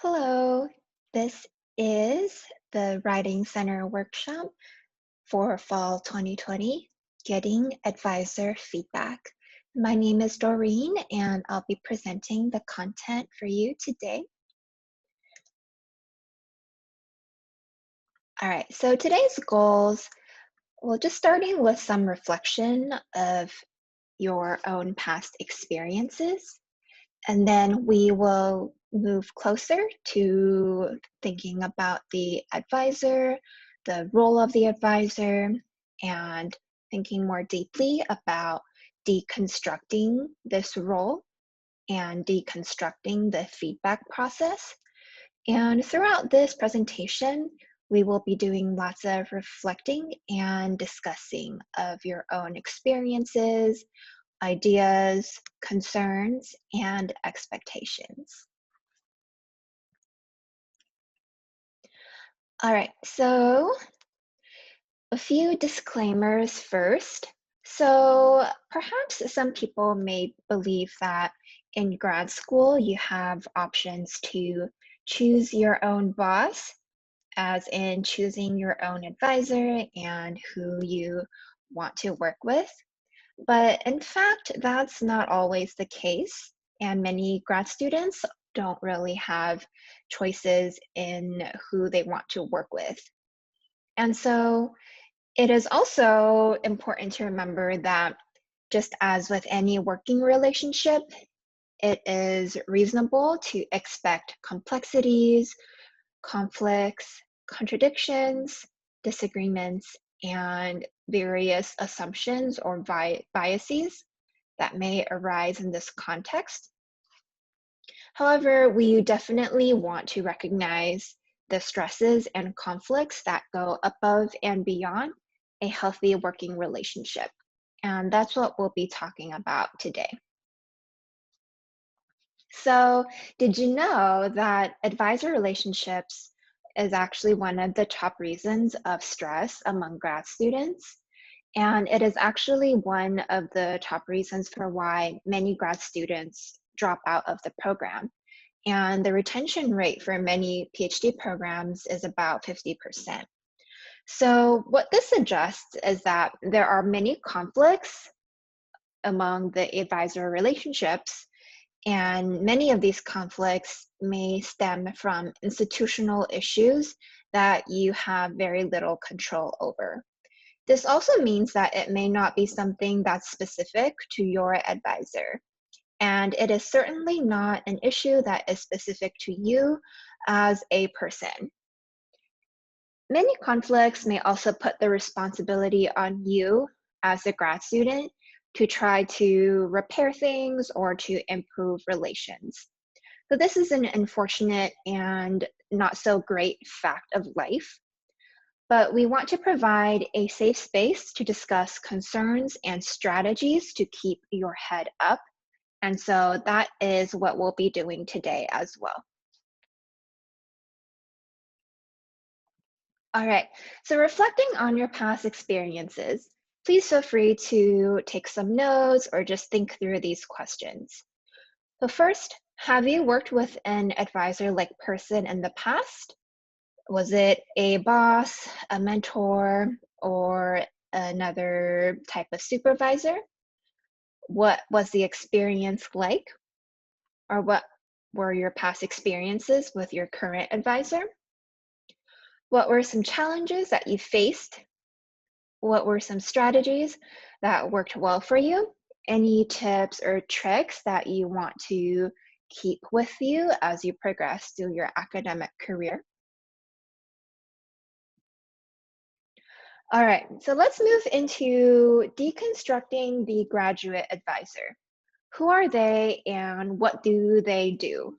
Hello, this is the Writing Center workshop for fall 2020, Getting Advisor Feedback. My name is Doreen, and I'll be presenting the content for you today. All right, so today's goals, well, just starting with some reflection of your own past experiences. And then we will move closer to thinking about the advisor, the role of the advisor, and thinking more deeply about deconstructing this role and deconstructing the feedback process. And throughout this presentation, we will be doing lots of reflecting and discussing of your own experiences, ideas, concerns, and expectations. All right, so a few disclaimers first. So perhaps some people may believe that in grad school you have options to choose your own boss, as in choosing your own advisor and who you want to work with. But in fact, that's not always the case, and many grad students don't really have choices in who they want to work with. And so it is also important to remember that just as with any working relationship, it is reasonable to expect complexities, conflicts, contradictions, disagreements, and various assumptions or biases that may arise in this context. However, we definitely want to recognize the stresses and conflicts that go above and beyond a healthy working relationship. And that's what we'll be talking about today. So, did you know that advisor relationships is actually one of the top reasons of stress among grad students? And it is actually one of the top reasons for why many grad students drop out of the program. And the retention rate for many PhD programs is about 50%. So, what this suggests is that there are many conflicts among the advisor relationships, and many of these conflicts may stem from institutional issues that you have very little control over. This also means that it may not be something that's specific to your advisor. And it is certainly not an issue that is specific to you as a person. Many conflicts may also put the responsibility on you as a grad student to try to repair things or to improve relations. So, this is an unfortunate and not so great fact of life, but we want to provide a safe space to discuss concerns and strategies to keep your head up. And so that is what we'll be doing today as well. All right, so reflecting on your past experiences, please feel free to take some notes or just think through these questions. So first, have you worked with an advisor-like person in the past? Was it a boss, a mentor, or another type of supervisor? What was the experience like? Or what were your past experiences with your current advisor? What were some challenges that you faced? What were some strategies that worked well for you? Any tips or tricks that you want to keep with you as you progress through your academic career? All right, so let's move into deconstructing the graduate advisor. Who are they and what do they do?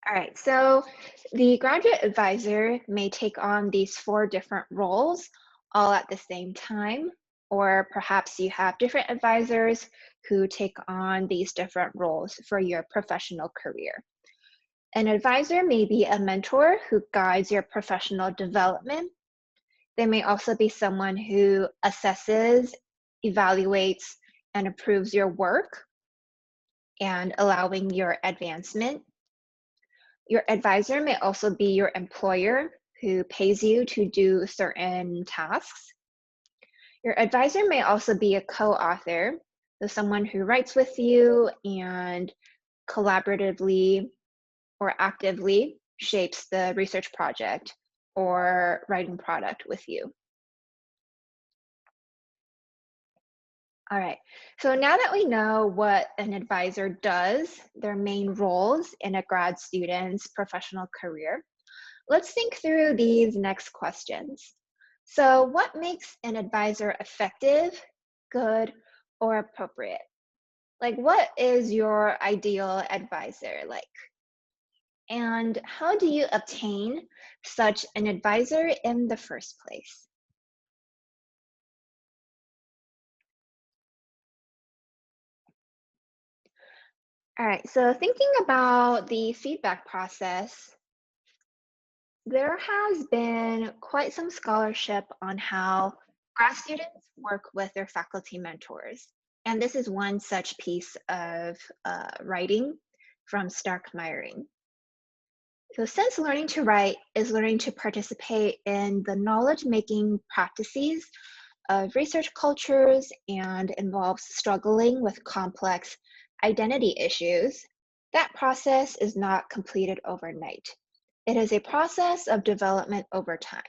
All right, so the graduate advisor may take on these four different roles all at the same time, or perhaps you have different advisors who take on these different roles for your professional career. An advisor may be a mentor who guides your professional development. They may also be someone who assesses, evaluates, and approves your work. and allowing your advancement. Your advisor may also be your employer who pays you to do certain tasks. Your advisor may also be a co-author, so someone who writes with you and collaboratively or actively shapes the research project or writing product with you. All right, so now that we know what an advisor does, their main roles in a grad student's professional career, let's think through these next questions. So, what makes an advisor effective, good, or appropriate? Like, what is your ideal advisor like? And how do you obtain such an advisor in the first place? All right, so thinking about the feedback process, there has been quite some scholarship on how grad students work with their faculty mentors. And this is one such piece of writing from Stark Myring. So, since learning to write is learning to participate in the knowledge making practices of research cultures and involves struggling with complex identity issues, that process is not completed overnight. It is a process of development over time.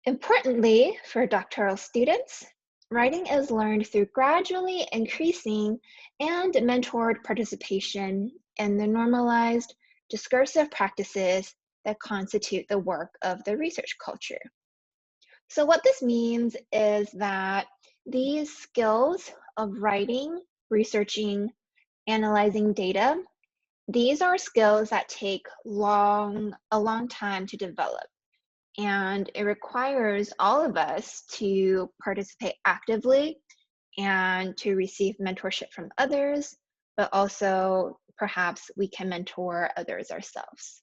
Importantly, for doctoral students, writing is learned through gradually increasing and mentored participation in the normalized discursive practices that constitute the work of the research culture. So, what this means is that these skills of writing, researching, analyzing data, these are skills that take a long time to develop. And it requires all of us to participate actively and to receive mentorship from others, but also perhaps we can mentor others ourselves.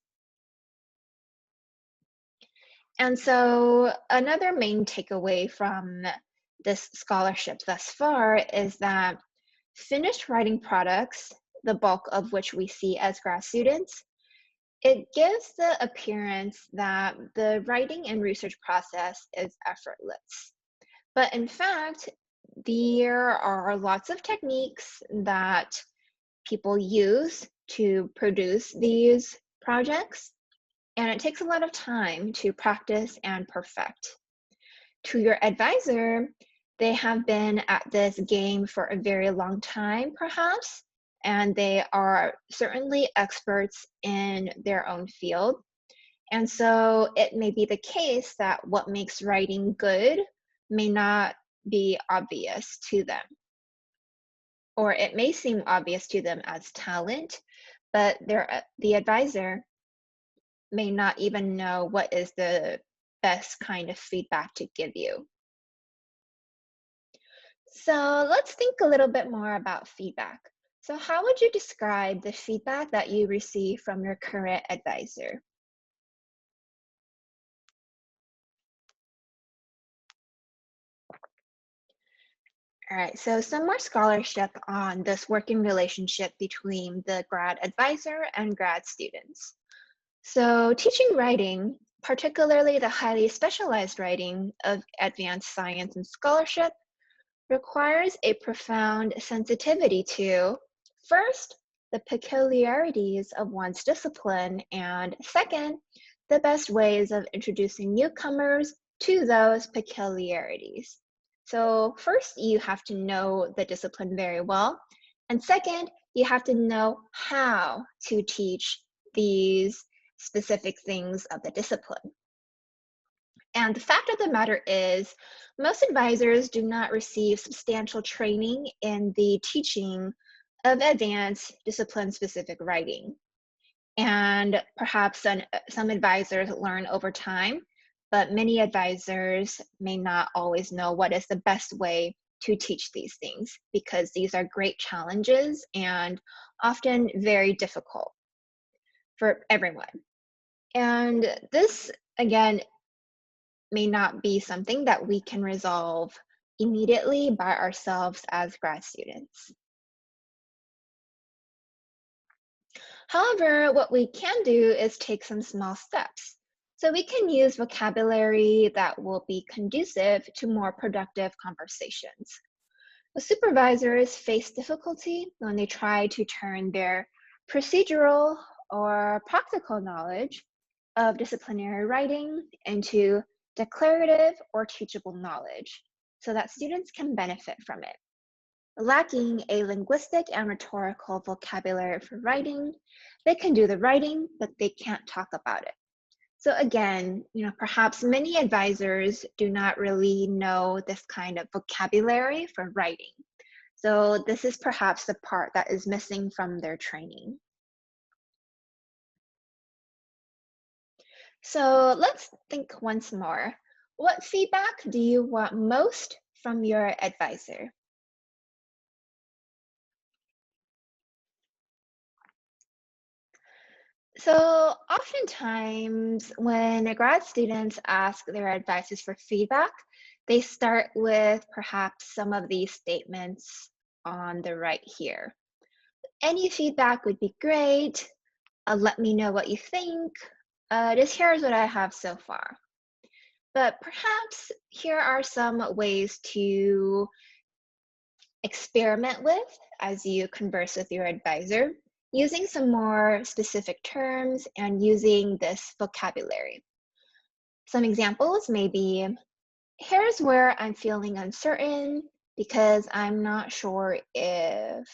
And so, another main takeaway from this scholarship thus far is that finished writing products, the bulk of which we see as grad students, it gives the appearance that the writing and research process is effortless. But in fact, there are lots of techniques that people use to produce these projects, and it takes a lot of time to practice and perfect. To your advisor, they have been at this game for a very long time, perhaps, and they are certainly experts in their own field. And so it may be the case that what makes writing good may not be obvious to them, or it may seem obvious to them as talent, but the advisor may not even know what is the best kind of feedback to give you. So let's think a little bit more about feedback. So, how would you describe the feedback that you receive from your current advisor? All right, so some more scholarship on this working relationship between the grad advisor and grad students. So, teaching writing, particularly the highly specialized writing of advanced science and scholarship, requires a profound sensitivity to, first, the peculiarities of one's discipline, and second, the best ways of introducing newcomers to those peculiarities. So, first, you have to know the discipline very well, and second, you have to know how to teach these specific things of the discipline. And the fact of the matter is, most advisors do not receive substantial training in the teaching of advanced discipline specific writing. And perhaps some advisors learn over time, but many advisors may not always know what is the best way to teach these things because these are great challenges and often very difficult for everyone. And this, again, may not be something that we can resolve immediately by ourselves as grad students. However, what we can do is take some small steps. So we can use vocabulary that will be conducive to more productive conversations. The supervisors face difficulty when they try to turn their procedural or practical knowledge of disciplinary writing into declarative or teachable knowledge so that students can benefit from it. Lacking a linguistic and rhetorical vocabulary for writing, they can do the writing, but they can't talk about it. So again, perhaps many advisors do not really know this kind of vocabulary for writing. So this is perhaps the part that is missing from their training. So let's think once more. What feedback do you want most from your advisor? So oftentimes when grad students ask their advisors for feedback, they start with perhaps some of these statements on the right here. Any feedback would be great. Let me know what you think. Just here's what I have so far. But perhaps here are some ways to experiment with as you converse with your advisor, using some more specific terms and using this vocabulary. Some examples may be, here's where I'm feeling uncertain because I'm not sure if,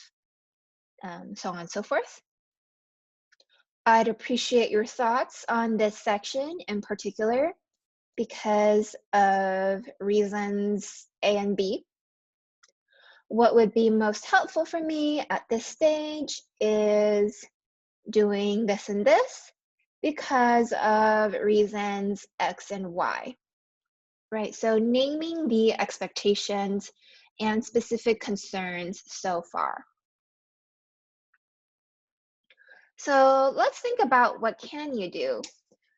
so on and so forth. I'd appreciate your thoughts on this section in particular because of reasons A and B. What would be most helpful for me at this stage is doing this and this because of reasons X and Y, right? So naming the expectations and specific concerns so far. So let's think about what can you do.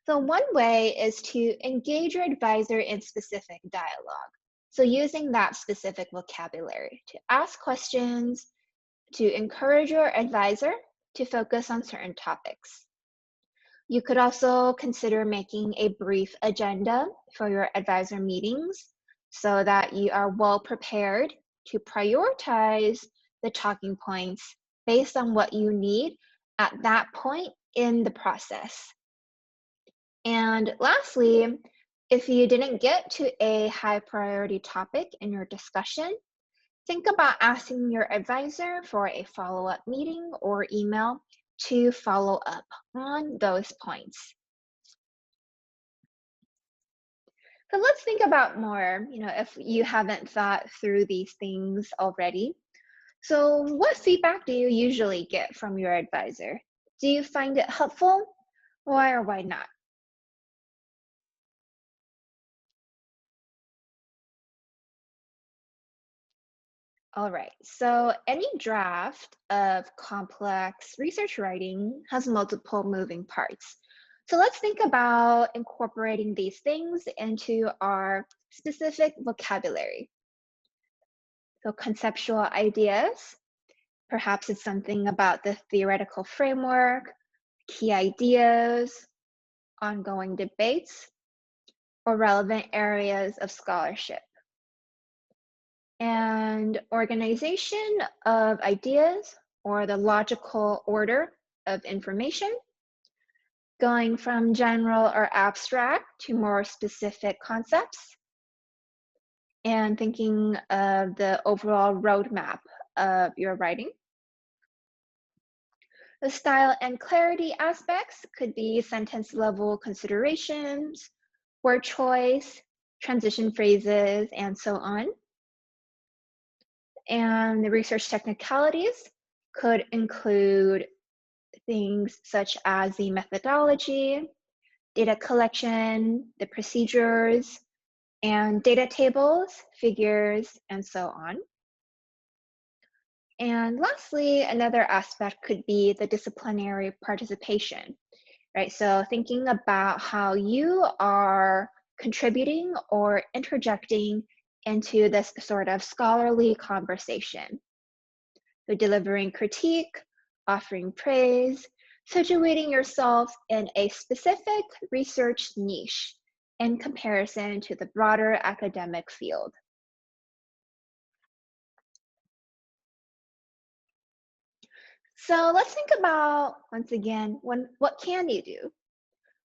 So one way is to engage your advisor in specific dialogue. So using that specific vocabulary to ask questions, to encourage your advisor to focus on certain topics. You could also consider making a brief agenda for your advisor meetings so that you are well prepared to prioritize the talking points based on what you need at that point in the process. And lastly, if you didn't get to a high priority topic in your discussion, think about asking your advisor for a follow-up meeting or email to follow up on those points. So let's think about more, if you haven't thought through these things already. So what feedback do you usually get from your advisor? Do you find it helpful? Why or why not? All right, so any draft of complex research writing has multiple moving parts. So let's think about incorporating these things into our specific vocabulary. So conceptual ideas, perhaps it's something about the theoretical framework, key ideas, ongoing debates, or relevant areas of scholarship. And organization of ideas or the logical order of information, going from general or abstract to more specific concepts, and thinking of the overall roadmap of your writing. The style and clarity aspects could be sentence level considerations, word choice, transition phrases, and so on. And the research technicalities could include things such as the methodology, data collection, the procedures, and data tables, figures, and so on. And lastly, another aspect could be the disciplinary participation, right? So thinking about how you are contributing or interjecting into this sort of scholarly conversation. So delivering critique, offering praise, situating yourself in a specific research niche in comparison to the broader academic field. So let's think about, once again, what can you do?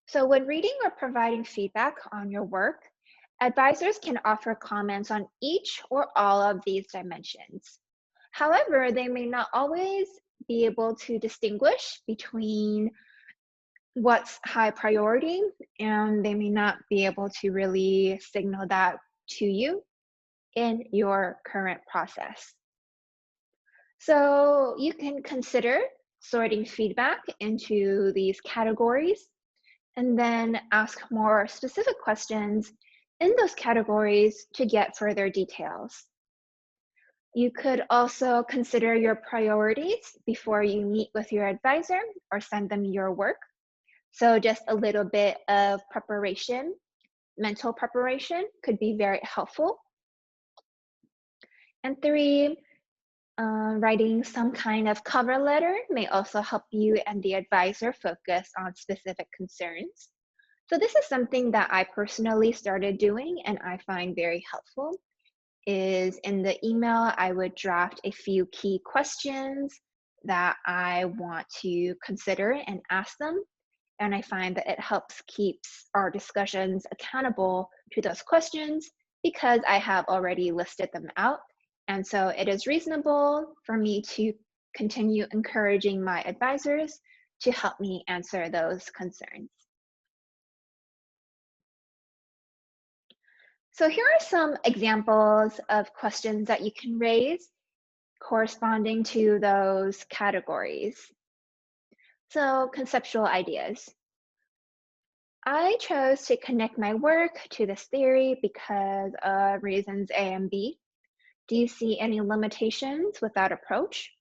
So when reading or providing feedback on your work, advisors can offer comments on each or all of these dimensions. However, they may not always be able to distinguish between what's high priority, and they may not be able to really signal that to you in your current process. So you can consider sorting feedback into these categories and then ask more specific questions in those categories to get further details. You could also consider your priorities before you meet with your advisor or send them your work. So just a little bit of preparation, mental preparation could be very helpful. And three, writing some kind of cover letter may also help you and the advisor focus on specific concerns. So this is something that I personally started doing and I find very helpful. Is in the email, I would draft a few key questions that I want to consider and ask them. And I find that it helps keeps our discussions accountable to those questions because I have already listed them out. And so it is reasonable for me to continue encouraging my advisors to help me answer those concerns. So here are some examples of questions that you can raise corresponding to those categories. So conceptual ideas. I chose to connect my work to this theory because of reasons A and B. Do you see any limitations with that approach?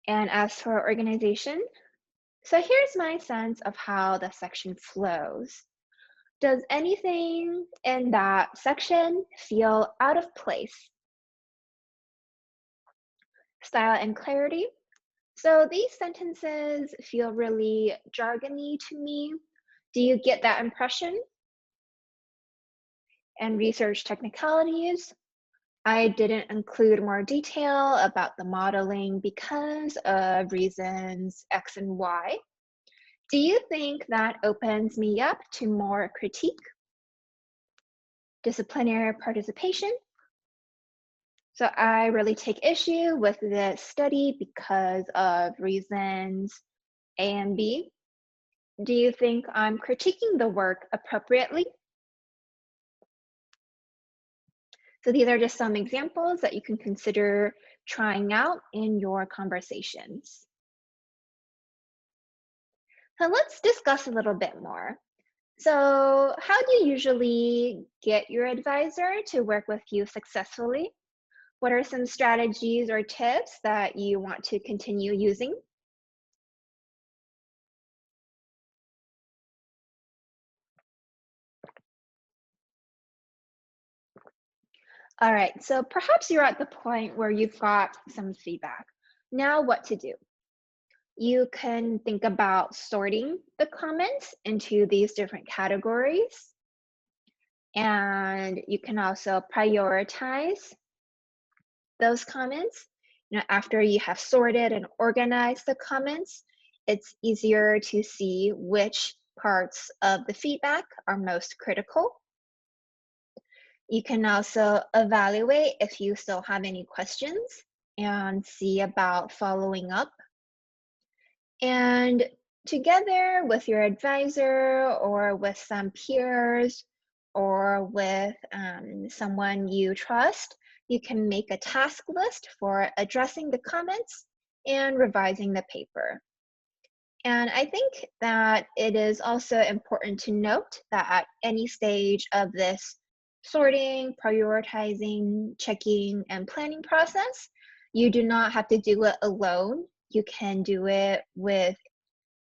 And as for organization, so here's my sense of how the section flows. Does anything in that section feel out of place? Style and clarity. So these sentences feel really jargony to me. Do you get that impression? And research technicalities. I didn't include more detail about the modeling because of reasons X and Y. Do you think that opens me up to more critique? Disciplinary participation. So I really take issue with this study because of reasons A and B. Do you think I'm critiquing the work appropriately? So these are just some examples that you can consider trying out in your conversations. So let's discuss a little bit more. So how do you usually get your advisor to work with you successfully? What are some strategies or tips that you want to continue using? All right, so perhaps you're at the point where you've got some feedback. Now what to do? You can think about sorting the comments into these different categories, and you can also prioritize those comments. After you have sorted and organized the comments, it's easier to see which parts of the feedback are most critical. You can also evaluate if you still have any questions and see about following up. And together with your advisor or with some peers or with someone you trust, you can make a task list for addressing the comments and revising the paper. And I think that it is also important to note that at any stage of this sorting, prioritizing, checking, and planning process, you do not have to do it alone. You can do it with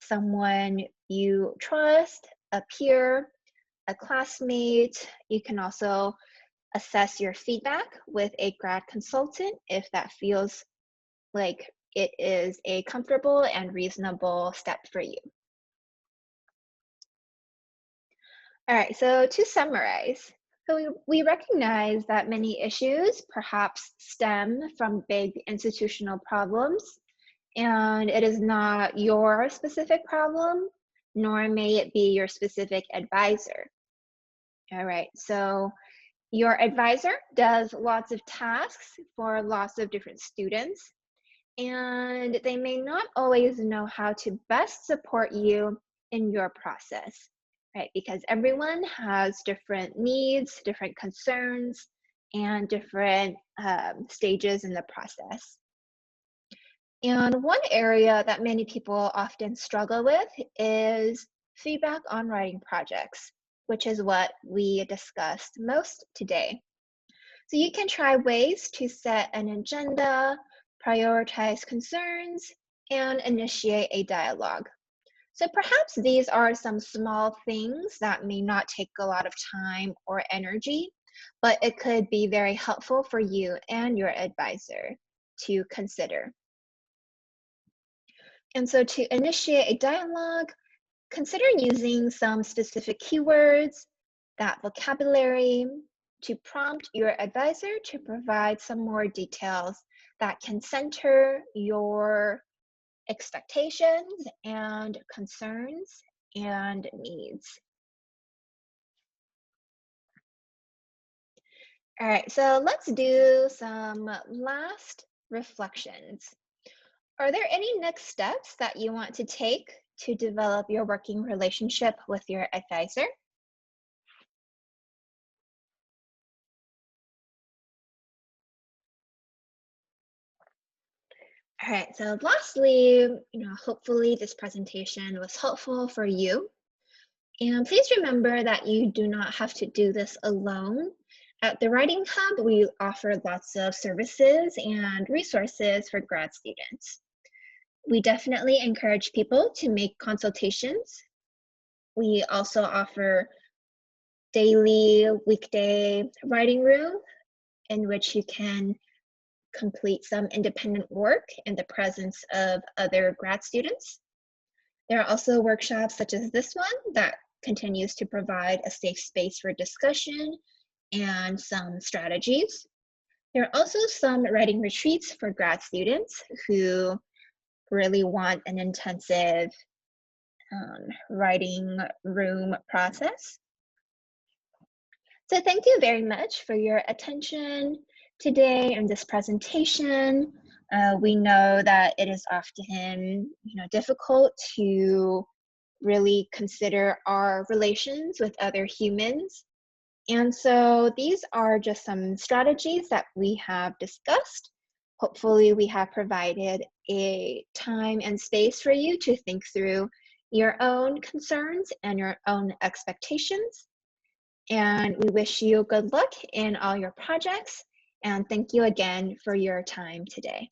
someone you trust, a peer, a classmate. You can also assess your feedback with a grad consultant if that feels like it is a comfortable and reasonable step for you. All right, so to summarize, we recognize that many issues perhaps stem from big institutional problems, and it is not your specific problem, nor may it be your specific advisor. All right, so your advisor does lots of tasks for lots of different students, and they may not always know how to best support you in your process, right? Because everyone has different needs, different concerns, and different stages in the process. And one area that many people often struggle with is feedback on writing projects, which is what we discussed most today. So you can try ways to set an agenda, prioritize concerns, and initiate a dialogue. So perhaps these are some small things that may not take a lot of time or energy, but it could be very helpful for you and your advisor to consider. And so to initiate a dialogue, consider using some specific keywords, that vocabulary, to prompt your advisor to provide some more details that can center your expectations and concerns and needs. All right, so let's do some last reflections. Are there any next steps that you want to take to develop your working relationship with your advisor? All right, so lastly, hopefully this presentation was helpful for you. And please remember that you do not have to do this alone. At the Writing Hub, we offer lots of services and resources for grad students. We definitely encourage people to make consultations. We also offer daily, weekday writing room in which you can complete some independent work in the presence of other grad students. There are also workshops such as this one that continues to provide a safe space for discussion and some strategies. There are also some writing retreats for grad students who really want an intensive writing room process. So thank you very much for your attention today in this presentation. We know that it is often difficult to really consider our relations with other humans. And so these are just some strategies that we have discussed. Hopefully we have provided a time and space for you to think through your own concerns and your own expectations. And we wish you good luck in all your projects. And thank you again for your time today.